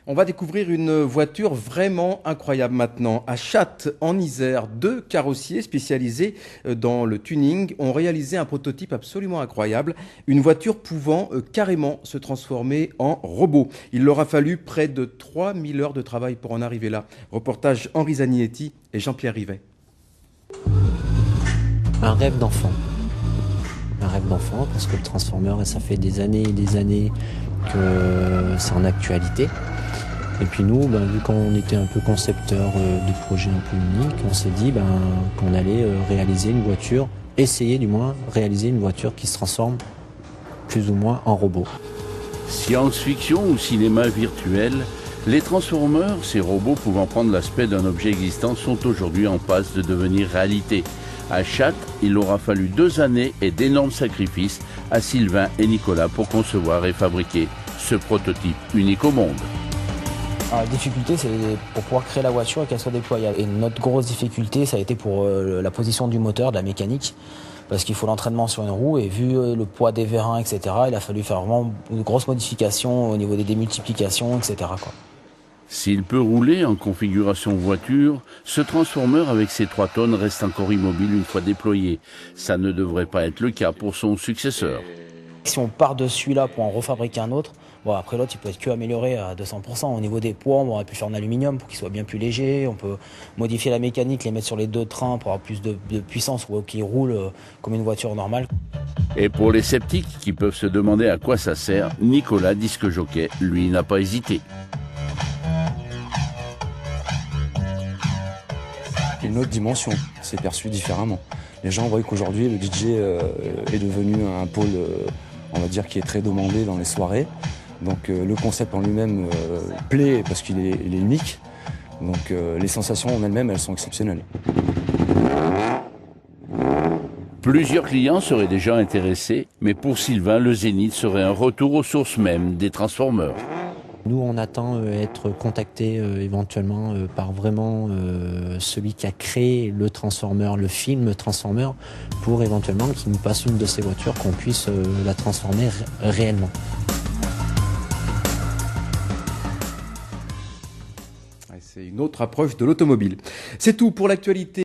On va découvrir une voiture vraiment incroyable maintenant. À Chattes, en Isère, deux carrossiers spécialisés dans le tuning ont réalisé un prototype absolument incroyable. Une voiture pouvant carrément se transformer en robot. Il leur a fallu près de 3000 heures de travail pour en arriver là. Reportage Henri Zagnetti et Jean-Pierre Rivet. Un rêve d'enfant. Un rêve d'enfant parce que le Transformer, ça fait des années et des années que c'est en actualité. Et puis nous, vu qu'on était un peu concepteur de projets un peu uniques, on s'est dit qu'on allait réaliser une voiture, essayer du moins réaliser une voiture qui se transforme plus ou moins en robot. Science-fiction ou cinéma virtuel, les Transformers, ces robots pouvant prendre l'aspect d'un objet existant, sont aujourd'hui en passe de devenir réalité. À Chattes, il aura fallu 2 années et d'énormes sacrifices à Sylvain et Nicolas pour concevoir et fabriquer ce prototype unique au monde. Alors, la difficulté, c'est pour pouvoir créer la voiture et qu'elle soit déployable. Et notre grosse difficulté, ça a été pour la position du moteur, de la mécanique, parce qu'il faut l'entraînement sur une roue, et vu le poids des vérins, etc., il a fallu faire vraiment une grosse modification au niveau des démultiplications, etc., quoi. S'il peut rouler en configuration voiture, ce Transformer avec ses 3 tonnes reste encore immobile une fois déployé. Ça ne devrait pas être le cas pour son successeur. Si on part de celui-là pour en refabriquer un autre, après l'autre il peut être que amélioré à 200%. Au niveau des poids, on aurait pu faire en aluminium pour qu'il soit bien plus léger. On peut modifier la mécanique, les mettre sur les 2 trains pour avoir plus de puissance ou qu'ils roulent comme une voiture normale. Et pour les sceptiques qui peuvent se demander à quoi ça sert, Nicolas, disque jockey, lui n'a pas hésité. Une autre dimension, c'est perçu différemment. Les gens voient qu'aujourd'hui le DJ est devenu un pôle, on va dire, qui est très demandé dans les soirées. Donc le concept en lui-même plaît parce qu'il est unique. Donc les sensations en elles-mêmes, elles sont exceptionnelles. Plusieurs clients seraient déjà intéressés, mais pour Sylvain, le zénith serait un retour aux sources mêmes des Transformers. Nous, on attend être contacté éventuellement par vraiment celui qui a créé le Transformer, le film Transformer, pour éventuellement qu'il nous passe une de ces voitures, qu'on puisse la transformer réellement. C'est une autre approche de l'automobile. C'est tout pour l'actualité.